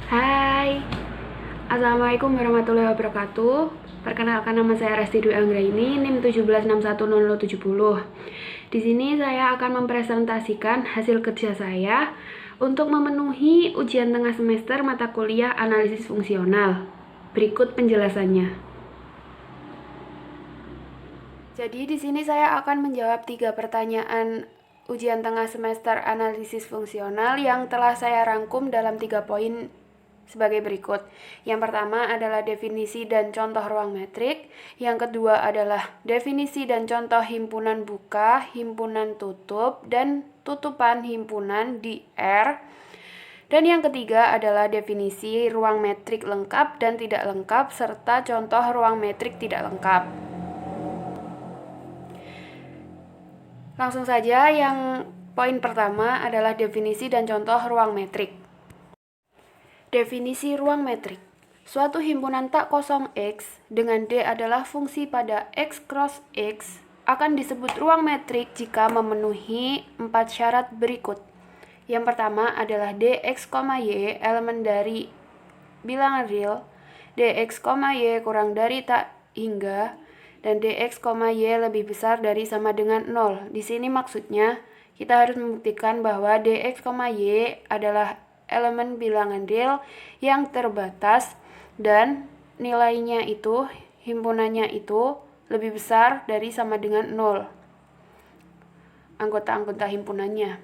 Hai, Assalamualaikum warahmatullahi wabarakatuh. Perkenalkan, nama saya Resti Dwi Anggraini, NIM 17610070. Di sini saya akan mempresentasikan hasil kerja saya untuk memenuhi ujian tengah semester mata kuliah analisis fungsional. Berikut penjelasannya. Jadi di sini saya akan menjawab 3 pertanyaan ujian tengah semester analisis fungsional yang telah saya rangkum dalam 3 poin sebagai berikut. Yang pertama adalah definisi dan contoh ruang metrik. Yang kedua adalah definisi dan contoh himpunan buka, himpunan tutup, dan tutupan himpunan di R. Dan yang ketiga adalah definisi ruang metrik lengkap dan tidak lengkap, serta contoh ruang metrik tidak lengkap. Langsung saja, yang poin pertama adalah definisi dan contoh ruang metrik. Definisi ruang metrik. Suatu himpunan tak kosong X dengan D adalah fungsi pada X cross X akan disebut ruang metrik jika memenuhi 4 syarat berikut. Yang pertama adalah Dx, Y elemen dari bilangan real, Dx, Y kurang dari tak hingga, dan Dx, Y lebih besar dari sama dengan 0. Di sini maksudnya kita harus membuktikan bahwa Dx, Y adalah elemen bilangan real yang terbatas dan nilainya itu, himpunannya itu lebih besar dari sama dengan 0. Anggota-anggota himpunannya.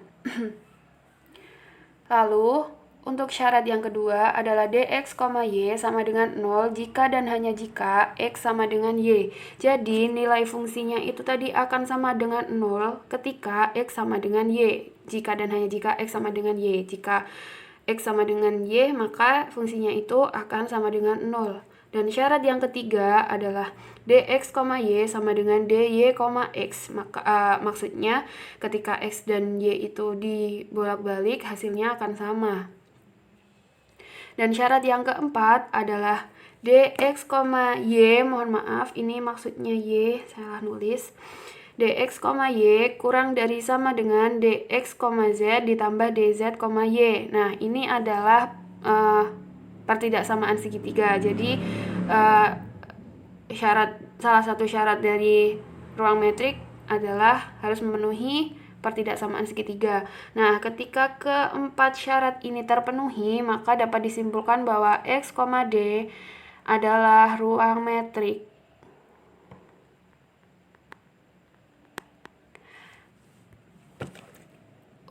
Lalu, untuk syarat yang kedua adalah Dx, Y sama dengan 0 jika dan hanya jika X sama dengan Y. Jadi, nilai fungsinya itu tadi akan sama dengan 0 ketika X sama dengan Y. Jika dan hanya jika X sama dengan Y. Jika X sama dengan Y, maka fungsinya itu akan sama dengan 0. Dan syarat yang ketiga adalah Dx, Y sama dengan Dy, X. Maksudnya ketika X dan Y itu dibolak-balik, hasilnya akan sama. Dan syarat yang keempat adalah Dx, Y, mohon maaf, ini maksudnya Y, salah nulis. Dx, Y kurang dari sama dengan Dx, Z ditambah Dz, Y. Nah, ini adalah pertidaksamaan segitiga. Jadi, salah satu syarat dari ruang metrik adalah harus memenuhi pertidaksamaan segitiga. Nah, ketika keempat syarat ini terpenuhi, maka dapat disimpulkan bahwa X, D adalah ruang metrik.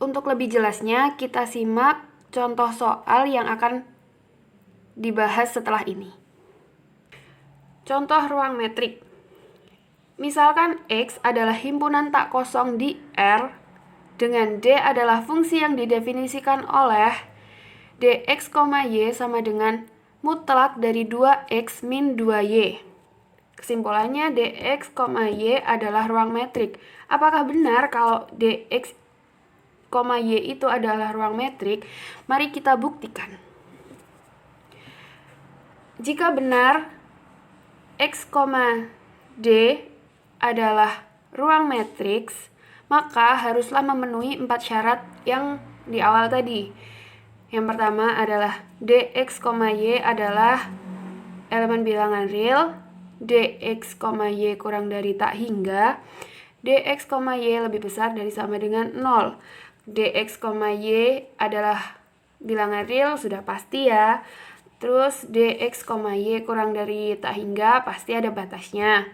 Untuk lebih jelasnya, kita simak contoh soal yang akan dibahas setelah ini. Contoh ruang metrik. Misalkan X adalah himpunan tak kosong di R dengan D adalah fungsi yang didefinisikan oleh Dx, Y sama dengan mutlak dari 2X min 2Y. Kesimpulannya, Dx, Y adalah ruang metrik. Apakah benar kalau Dx, Y itu adalah ruang metrik? Mari kita buktikan. Jika benar X, D adalah ruang matriks, maka haruslah memenuhi 4 syarat yang di awal tadi. Yang pertama adalah Dx, Y adalah elemen bilangan real, Dx, Y kurang dari tak hingga, Dx, Y lebih besar dari sama dengan 0. Dx, Y adalah bilangan real, sudah pasti ya. Terus Dx, Y kurang dari tak hingga, pasti ada batasnya.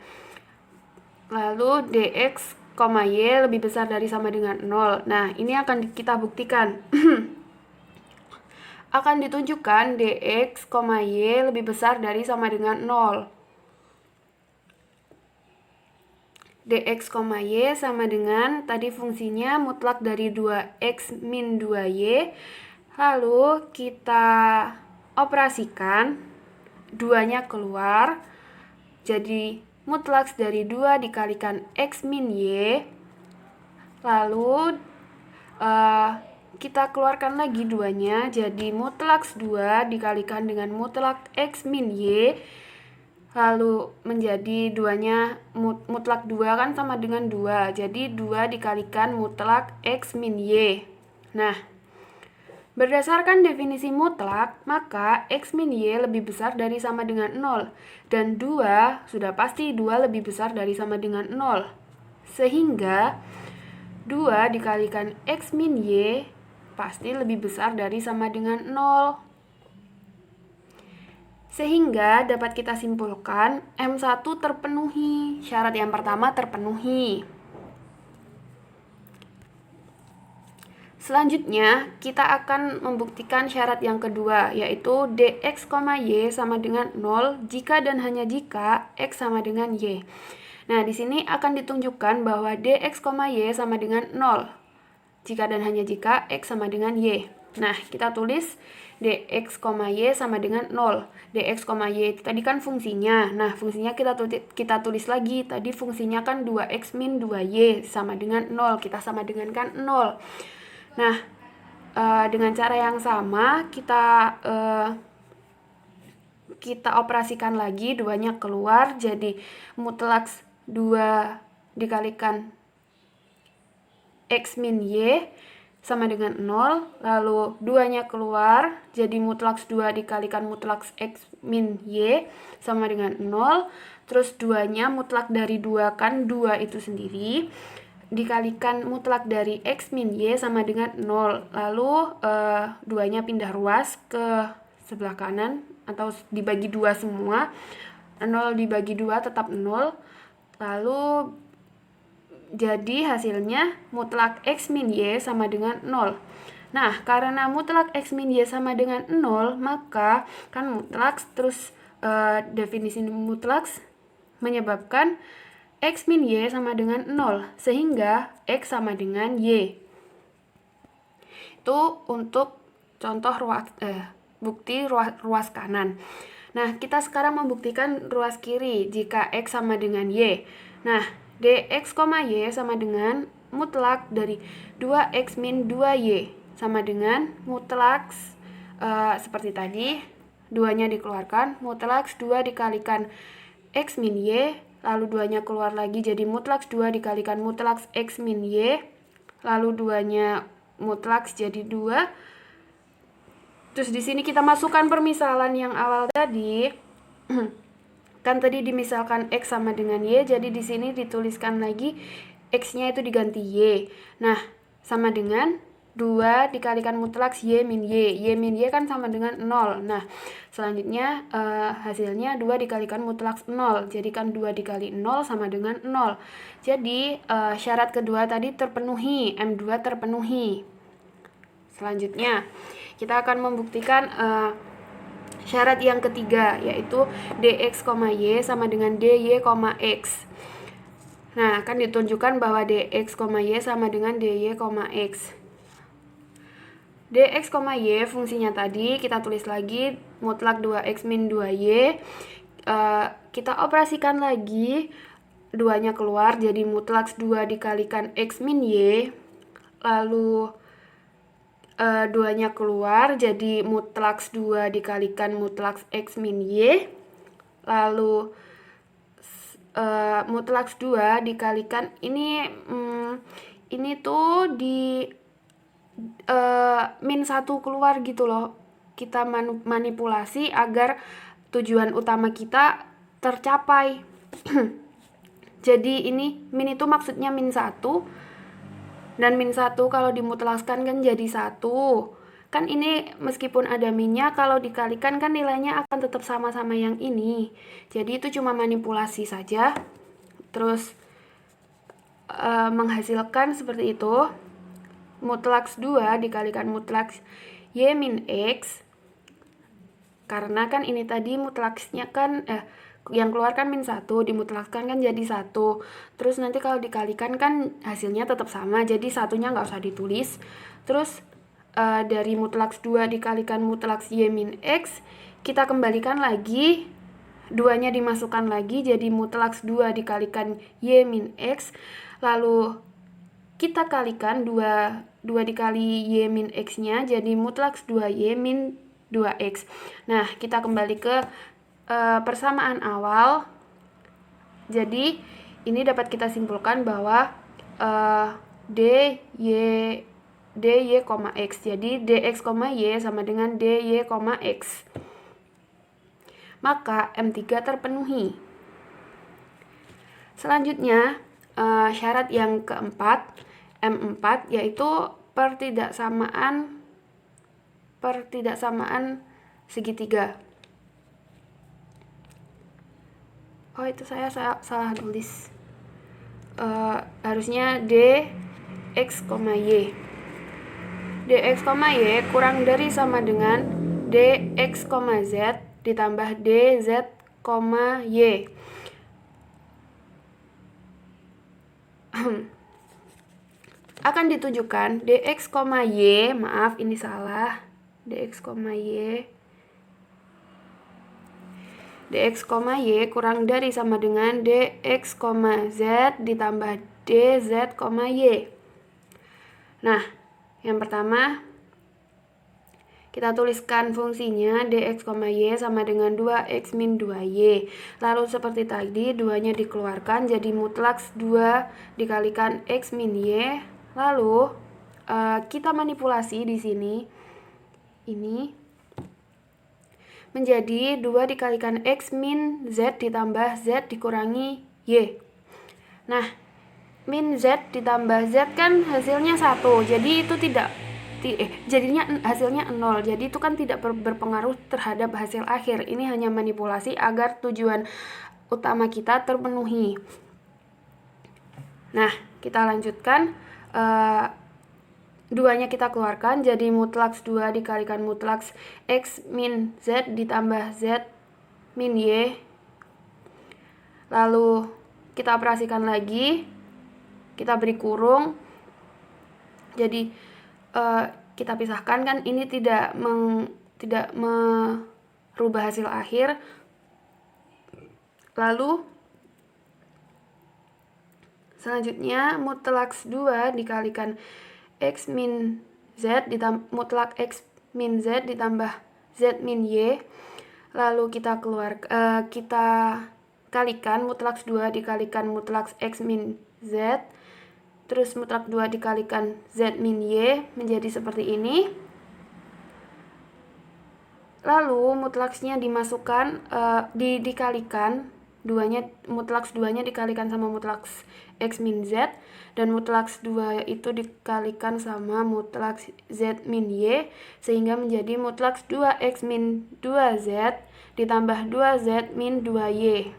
Lalu Dx, Y lebih besar dari sama dengan 0. Nah, ini akan kita buktikan. Akan ditunjukkan Dx, Y lebih besar dari sama dengan 0. Dx, Y sama dengan tadi fungsinya mutlak dari 2X min 2Y. Lalu kita operasikan, 2-nya keluar. Jadi mutlak dari 2 dikalikan X min Y. Lalu kita keluarkan lagi 2-nya. Jadi mutlak 2 dikalikan dengan mutlak X min Y. Lalu menjadi 2-nya mutlak 2 kan sama dengan 2. Jadi 2 dikalikan mutlak X min Y. Nah, Berdasarkan definisi mutlak, maka X min Y lebih besar dari sama dengan 0. Dan 2, sudah pasti 2 lebih besar dari sama dengan 0. Sehingga 2 dikalikan X min Y pasti lebih besar dari sama dengan 0. Sehingga dapat kita simpulkan M1 terpenuhi. Syarat yang pertama terpenuhi. Selanjutnya, kita akan membuktikan syarat yang kedua, yaitu dx, y sama dengan 0 jika dan hanya jika x sama dengan y. Nah, di sini akan ditunjukkan bahwa dx, y sama dengan 0 jika dan hanya jika x sama dengan y. Nah, kita tulis dx, y sama dengan 0. dx, y itu tadi kan fungsinya. Nah, fungsinya kita tulis lagi. Tadi fungsinya kan 2x min 2y sama dengan 0. Kita sama dengan kan 0. Nah, dengan cara yang sama kita operasikan lagi, 2-nya keluar jadi mutlak 2 dikalikan x min y sama dengan 0, lalu 2-nya keluar jadi mutlak 2 dikalikan mutlak x min y sama dengan 0, terus 2-nya mutlak dari 2 kan 2 itu sendiri dikalikan mutlak dari x min y sama dengan 0. Lalu 2-nya pindah ruas ke sebelah kanan atau dibagi 2 semua. 0 dibagi 2 tetap 0. Lalu jadi hasilnya mutlak x min y sama dengan 0. Nah, karena mutlak x min y sama dengan 0, maka kan mutlak terus definisi mutlak menyebabkan x min y sama dengan 0, sehingga x sama dengan y. Itu untuk contoh bukti ruas kanan. Nah, kita sekarang membuktikan ruas kiri jika x sama dengan y. Nah, dx, y sama dengan mutlak dari 2x min 2y sama dengan mutlak seperti tadi, 2-nya dikeluarkan, mutlak 2 dikalikan x min y, lalu 2-nya keluar lagi jadi mutlak 2 dikalikan mutlak x min y, lalu 2-nya mutlak jadi 2. Terus di sini kita masukkan permisalan yang awal tadi. Kan tadi dimisalkan x sama dengan y, jadi di sini dituliskan lagi x-nya itu diganti y. Nah, sama dengan 2 dikalikan mutlak y min y. Y min y kan sama dengan 0. Nah, selanjutnya hasilnya 2 dikalikan mutlak 0. Jadi kan 2 dikali 0 sama dengan 0. Jadi syarat kedua tadi terpenuhi, M2 terpenuhi. Selanjutnya, kita akan membuktikan syarat yang ketiga, yaitu dx, y sama dengan dy, x. Nah, akan ditunjukkan bahwa dx, y sama dengan dy, x. dx, y fungsinya tadi kita tulis lagi mutlak 2x min 2y. Kita operasikan lagi, 2-nya keluar jadi mutlak 2 dikalikan x min y, lalu 2-nya keluar jadi mutlak 2 dikalikan mutlak x min y, lalu mutlak 2 dikalikan ini tuh di min 1 keluar gitu loh. Kita manipulasi agar tujuan utama kita tercapai. Jadi ini min itu maksudnya min 1, dan min 1 kalau dimutlaskan kan jadi 1. Kan ini meskipun ada minnya, kalau dikalikan kan nilainya akan tetap sama-sama yang ini. Jadi itu cuma manipulasi saja. Terus menghasilkan seperti itu. Mutlak 2 dikalikan mutlak y min x. Karena kan ini tadi mutlaksnya kan yang keluar kan min 1, dimutlakkan kan jadi 1. Terus nanti kalau dikalikan kan hasilnya tetap sama, jadi satunya nggak usah ditulis. Terus dari mutlak 2 dikalikan mutlak y min x, kita kembalikan lagi, 2-nya dimasukkan lagi jadi mutlak 2 dikalikan y min x, lalu kita kalikan 2 dikali y min x-nya jadi mutlak 2y min 2x. Nah, kita kembali ke persamaan awal. Jadi ini dapat kita simpulkan bahwa dy dy, x. Jadi dx, y sama dengan dy, x. Maka M3 terpenuhi. Selanjutnya, syarat yang keempat, M4, yaitu pertidaksamaan segitiga. Oh, itu saya salah tulis. Harusnya dx, y. dx, y kurang dari sama dengan dx, z ditambah dz, y. Akan ditunjukkan dx, y, maaf ini salah, dx, y dx, y kurang dari sama dengan dx, z ditambah dz, y. Nah, yang pertama kita tuliskan fungsinya dx, y sama dengan 2x min 2y. Lalu seperti tadi, 2-nya dikeluarkan jadi mutlaks 2 dikalikan x min y. Lalu kita manipulasi di sini. Ini menjadi 2 dikalikan x min z ditambah z dikurangi y. Nah, min z ditambah z kan hasilnya 1. Jadi itu jadinya hasilnya 0. Jadi itu kan tidak berpengaruh terhadap hasil akhir. Ini hanya manipulasi agar tujuan utama kita terpenuhi. Nah, kita lanjutkan. 2-nya kita keluarkan jadi mutlaks 2 dikalikan mutlaks x min z ditambah z min y. Lalu kita operasikan lagi, kita beri kurung. Jadi kita pisahkan, kan ini tidak merubah hasil akhir. Lalu selanjutnya mutlaks 2 dikalikan x min z ditambah mutlak x min z ditambah z min y. Lalu kita kalikan mutlaks 2 dikalikan mutlaks x min z, terus mutlak 2 dikalikan z min y menjadi seperti ini. Lalu mutlaksnya dimasukkan, dikalikan, mutlaks 2-nya dikalikan sama mutlaks x min z, dan mutlaks 2 itu dikalikan sama mutlaks z min y, sehingga menjadi mutlaks 2x min 2z ditambah 2z min 2y.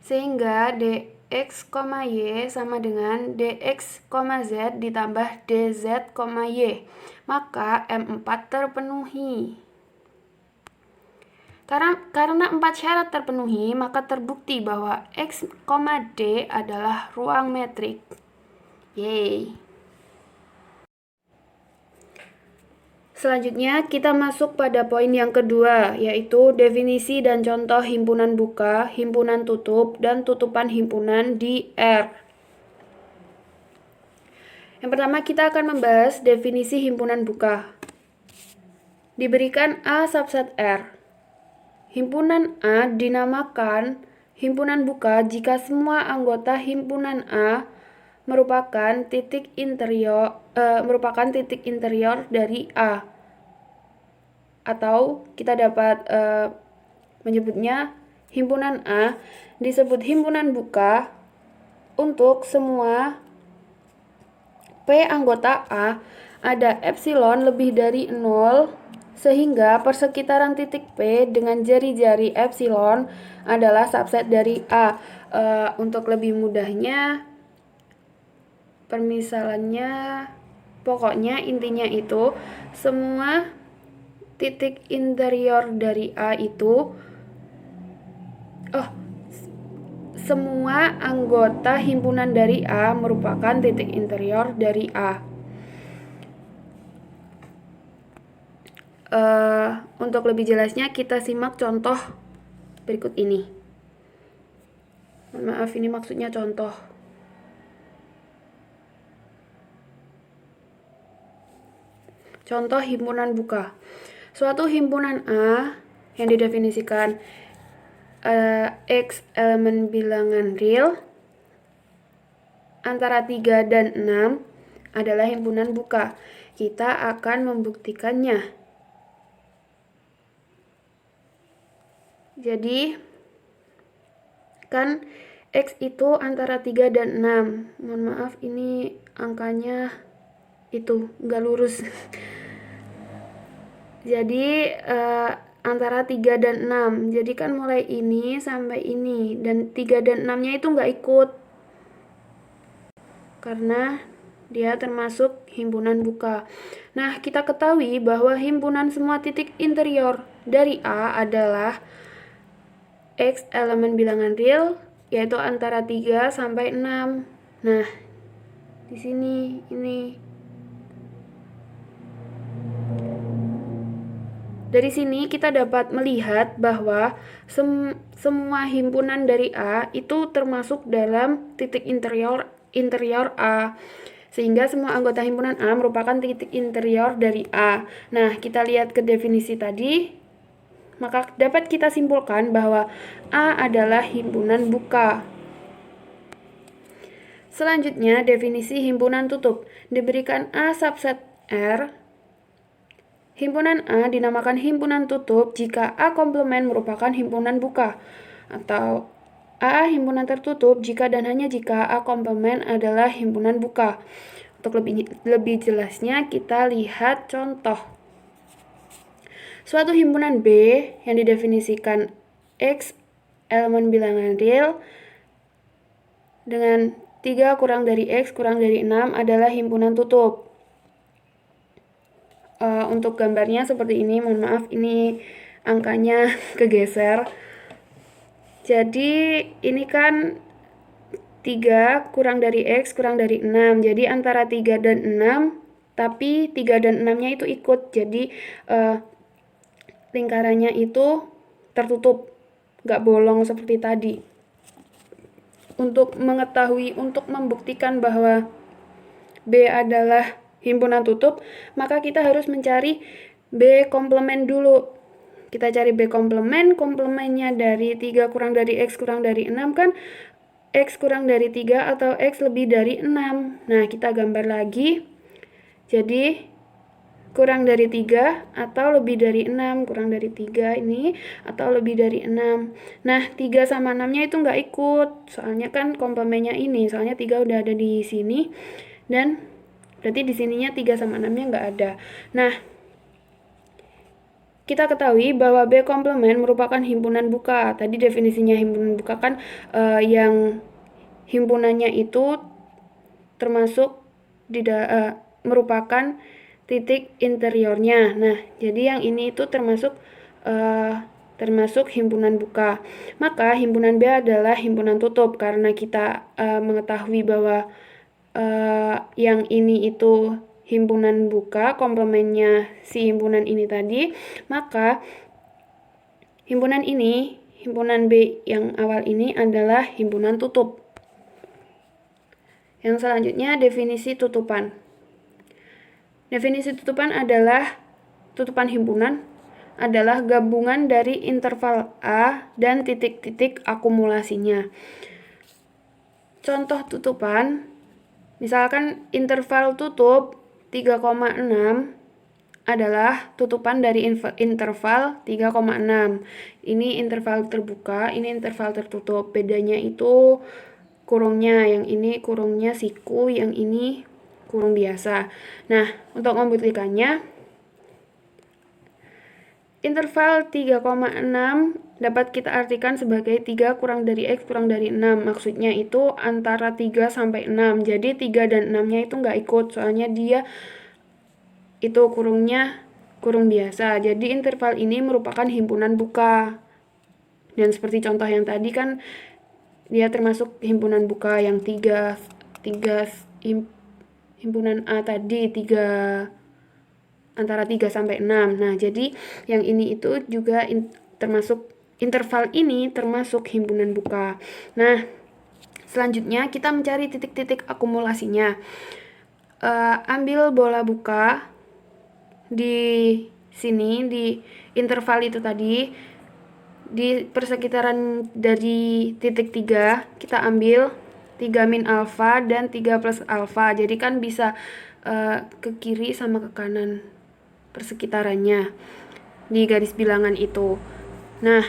Sehingga dx, y sama dengan dx, z ditambah dz, y. Maka M4 terpenuhi. Karena 4 syarat terpenuhi, maka terbukti bahwa x, d adalah ruang metrik. Yeay. Selanjutnya kita masuk pada poin yang kedua, yaitu definisi dan contoh himpunan buka, himpunan tutup, dan tutupan himpunan di R. Yang pertama kita akan membahas definisi himpunan buka. Diberikan A subset R. Himpunan A dinamakan himpunan buka jika semua anggota himpunan A merupakan titik interior dari A. Atau kita dapat menyebutnya himpunan A disebut himpunan buka untuk semua P anggota A ada epsilon lebih dari 0, sehingga persekitaran titik P dengan jari-jari epsilon adalah subset dari A. Untuk lebih mudahnya, permisalannya, pokoknya intinya itu semua titik interior dari A itu semua anggota himpunan dari A merupakan titik interior dari A. Untuk lebih jelasnya kita simak contoh berikut ini. Maaf, ini maksudnya contoh. Contoh himpunan buka. Suatu himpunan A yang didefinisikan X elemen bilangan real antara 3 dan 6 adalah himpunan buka. Kita akan membuktikannya. Jadi, kan X itu antara 3 dan 6. Mohon maaf, ini angkanya itu nggak lurus. Jadi, antara 3 dan 6. Jadi kan mulai ini sampai ini. Dan 3 dan 6-nya itu nggak ikut. Karena dia termasuk himpunan buka. Nah, kita ketahui bahwa himpunan semua titik interior dari A adalah X elemen bilangan real, yaitu antara 3 sampai 6. Nah, di sini ini. Dari sini kita dapat melihat bahwa semua himpunan dari A itu termasuk dalam titik interior A. Sehingga semua anggota himpunan A merupakan titik interior dari A. Nah, kita lihat ke definisi tadi, maka dapat kita simpulkan bahwa A adalah himpunan buka. Selanjutnya, definisi himpunan tutup. Diberikan A subset R, himpunan A dinamakan himpunan tutup jika A komplement merupakan himpunan buka, atau A himpunan tertutup jika dan hanya jika A komplement adalah himpunan buka. Untuk lebih jelasnya, kita lihat contoh. Suatu himpunan B yang didefinisikan X elemen bilangan real dengan 3 kurang dari X kurang dari 6 adalah himpunan tutup. Untuk gambarnya seperti ini, mohon maaf ini angkanya kegeser. Jadi ini kan 3 kurang dari X kurang dari 6. Jadi antara 3 dan 6, tapi 3 dan 6-nya itu ikut. Jadi lingkarannya itu tertutup, nggak bolong seperti tadi. Untuk membuktikan bahwa B adalah himpunan tutup, maka kita harus mencari B komplement dulu. Kita cari B komplement, komplementnya dari 3 kurang dari X kurang dari 6 kan X kurang dari 3 atau X lebih dari 6. Nah, kita gambar lagi. Jadi, kurang dari 3 atau lebih dari 6. Kurang dari 3 ini atau lebih dari 6. Nah, 3 sama 6-nya itu nggak ikut. Soalnya kan komplementnya ini. Soalnya 3 udah ada di sini. Dan berarti di sininya 3 sama 6-nya nggak ada. Nah, kita ketahui bahwa B komplement merupakan himpunan buka. Tadi definisinya himpunan buka kan yang himpunannya itu termasuk merupakan titik interiornya. Nah, jadi yang ini itu termasuk himpunan buka. Maka himpunan B adalah himpunan tutup karena kita mengetahui bahwa yang ini itu himpunan buka, komplementnya si himpunan ini tadi, maka himpunan B yang awal ini adalah himpunan tutup. Yang selanjutnya, definisi tutupan. Definisi tutupan adalah tutupan himpunan adalah gabungan dari interval A dan titik-titik akumulasinya. Contoh tutupan, misalkan interval tutup 3,6 adalah tutupan dari interval 3,6. Ini interval terbuka, ini interval tertutup. Bedanya itu kurungnya, yang ini kurungnya siku, yang ini kurung biasa. Nah, untuk membuktikannya, interval 3,6 dapat kita artikan sebagai 3 kurang dari X kurang dari 6. Maksudnya itu antara 3 sampai 6. Jadi 3 dan 6-nya itu nggak ikut, soalnya dia itu kurungnya kurung biasa. Jadi interval ini merupakan himpunan buka. Dan seperti contoh yang tadi kan, dia termasuk himpunan buka yang 3 himpunan A tadi, antara 3 sampai 6. Nah, jadi yang ini itu juga termasuk, interval ini termasuk himpunan buka. Nah, selanjutnya kita mencari titik-titik akumulasinya. Ambil bola buka di sini, di interval itu tadi, di persekitaran dari titik 3, kita ambil 3 min alfa dan 3 plus alfa. Jadi kan bisa ke kiri sama ke kanan persekitarannya di garis bilangan itu. Nah,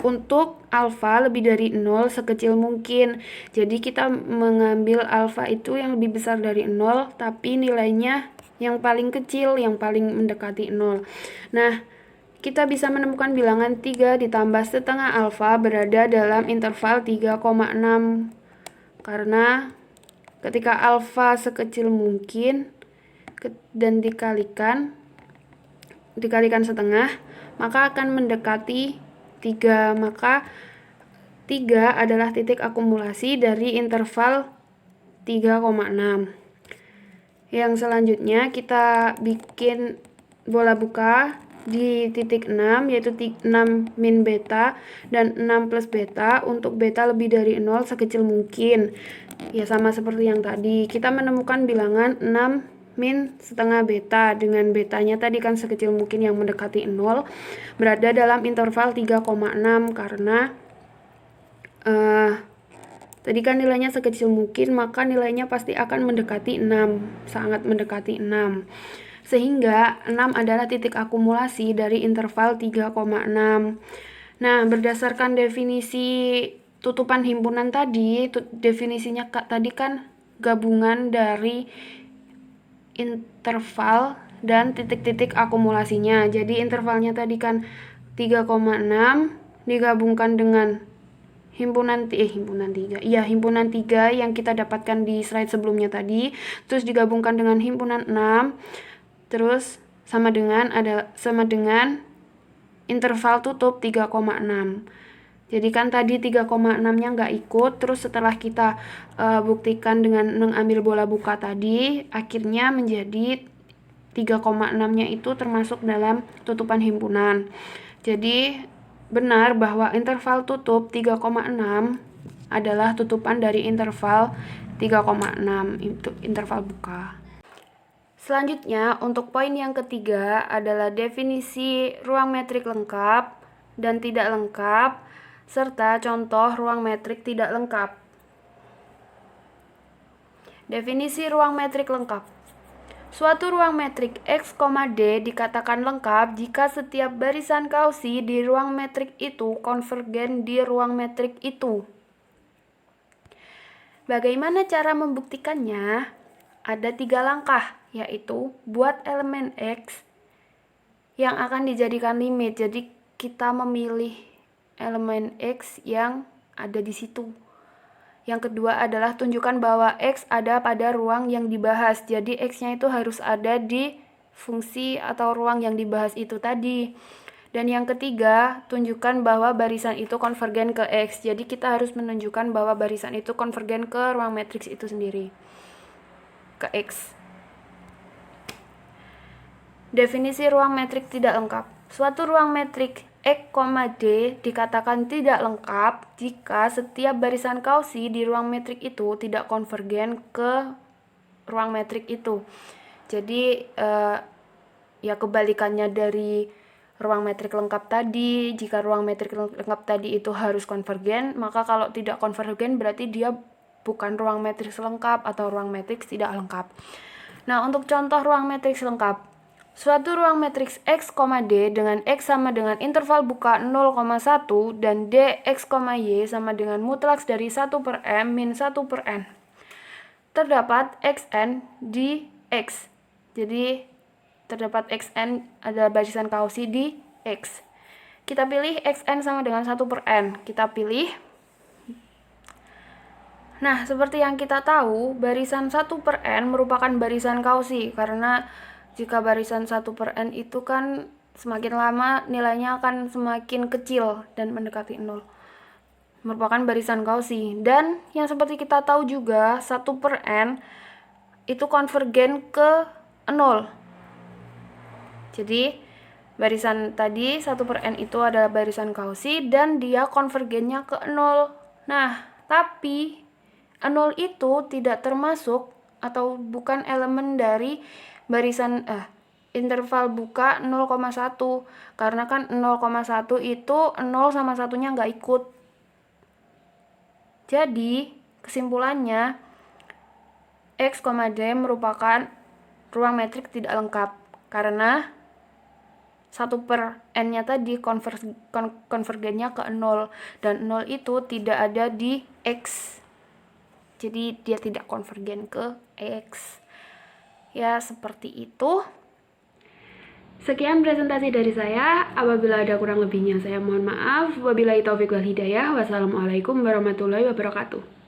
untuk alfa lebih dari 0 sekecil mungkin. Jadi kita mengambil alfa itu yang lebih besar dari 0, tapi nilainya yang paling kecil, yang paling mendekati 0. Nah, kita bisa menemukan bilangan 3 ditambah setengah alfa berada dalam interval 3,6. Karena ketika alfa sekecil mungkin dan dikalikan setengah, maka akan mendekati 3. Maka 3 adalah titik akumulasi dari interval 3,6. Yang selanjutnya kita bikin bola buka di titik 6, yaitu 6 min beta dan 6 plus beta. Untuk beta lebih dari 0 sekecil mungkin. Ya sama seperti yang tadi, kita menemukan bilangan 6 min setengah beta dengan betanya tadi kan sekecil mungkin yang mendekati 0, berada dalam interval 3,6 karena tadi kan nilainya sekecil mungkin, maka nilainya pasti akan mendekati 6, sangat mendekati 6. Sehingga 6 adalah titik akumulasi dari interval 3,6. Nah, berdasarkan definisi tutupan himpunan tadi, definisinya tadi kan gabungan dari interval dan titik-titik akumulasinya. Jadi intervalnya tadi kan 3,6 digabungkan dengan himpunan 3 yang kita dapatkan di slide sebelumnya tadi, terus digabungkan dengan himpunan 6, terus sama dengan interval tutup 3,6. Jadi kan tadi 3,6 nya nggak ikut, terus setelah kita buktikan dengan mengambil bola buka tadi, akhirnya menjadi 3,6 nya itu termasuk dalam tutupan himpunan. Jadi benar bahwa interval tutup 3,6 adalah tutupan dari interval 3,6, itu interval buka. Selanjutnya, untuk poin yang ketiga adalah definisi ruang metrik lengkap dan tidak lengkap, serta contoh ruang metrik tidak lengkap. Definisi ruang metrik lengkap. Suatu ruang metrik X, D dikatakan lengkap jika setiap barisan Cauchy di ruang metrik itu konvergen di ruang metrik itu. Bagaimana cara membuktikannya? Ada 3 langkah, yaitu buat elemen X yang akan dijadikan limit. Jadi kita memilih elemen X yang ada di situ. Yang kedua adalah tunjukkan bahwa X ada pada ruang yang dibahas. Jadi X-nya itu harus ada di fungsi atau ruang yang dibahas itu tadi. Dan yang ketiga, tunjukkan bahwa barisan itu konvergen ke X. Jadi kita harus menunjukkan bahwa barisan itu konvergen ke ruang matriks itu sendiri, ke X. Definisi ruang metrik tidak lengkap. Suatu ruang metrik X, D dikatakan tidak lengkap jika setiap barisan Cauchy di ruang metrik itu tidak konvergen ke ruang metrik itu. Jadi ya kebalikannya dari ruang metrik lengkap tadi. Jika ruang metrik lengkap tadi itu harus konvergen, maka kalau tidak konvergen berarti dia bukan ruang matriks lengkap atau ruang matriks tidak lengkap. Nah, untuk contoh ruang matriks lengkap. Suatu ruang matriks X, D dengan X sama dengan interval buka 0,1 dan Dx, Y sama dengan mutlaks dari 1 per M min 1 per N. Terdapat Xn di X. Jadi terdapat Xn adalah barisan Cauchy di X. Kita pilih Xn sama dengan 1 per N. Kita pilih. Nah, seperti yang kita tahu, barisan 1 per N merupakan barisan Cauchy karena jika barisan 1 per N itu kan semakin lama nilainya akan semakin kecil dan mendekati 0. Merupakan barisan Cauchy. Dan yang seperti kita tahu juga, 1 per N itu konvergen ke 0. Jadi barisan tadi 1 per N itu adalah barisan Cauchy dan dia konvergennya ke 0. Nah, tapi 0 itu tidak termasuk atau bukan elemen dari barisan interval buka 0,1 karena kan 0,1 itu 0 sama 1-nya nggak ikut. Jadi Kesimpulannya, X, D merupakan ruang metrik tidak lengkap karena 1/n-nya tadi konvergennya ke 0 dan 0 itu tidak ada di X, jadi dia tidak konvergen ke X. Ya, seperti itu. Sekian presentasi dari saya. Apabila ada kurang lebihnya saya mohon maaf. Wabillahi taufiq wal hidayah. Wassalamualaikum warahmatullahi wabarakatuh.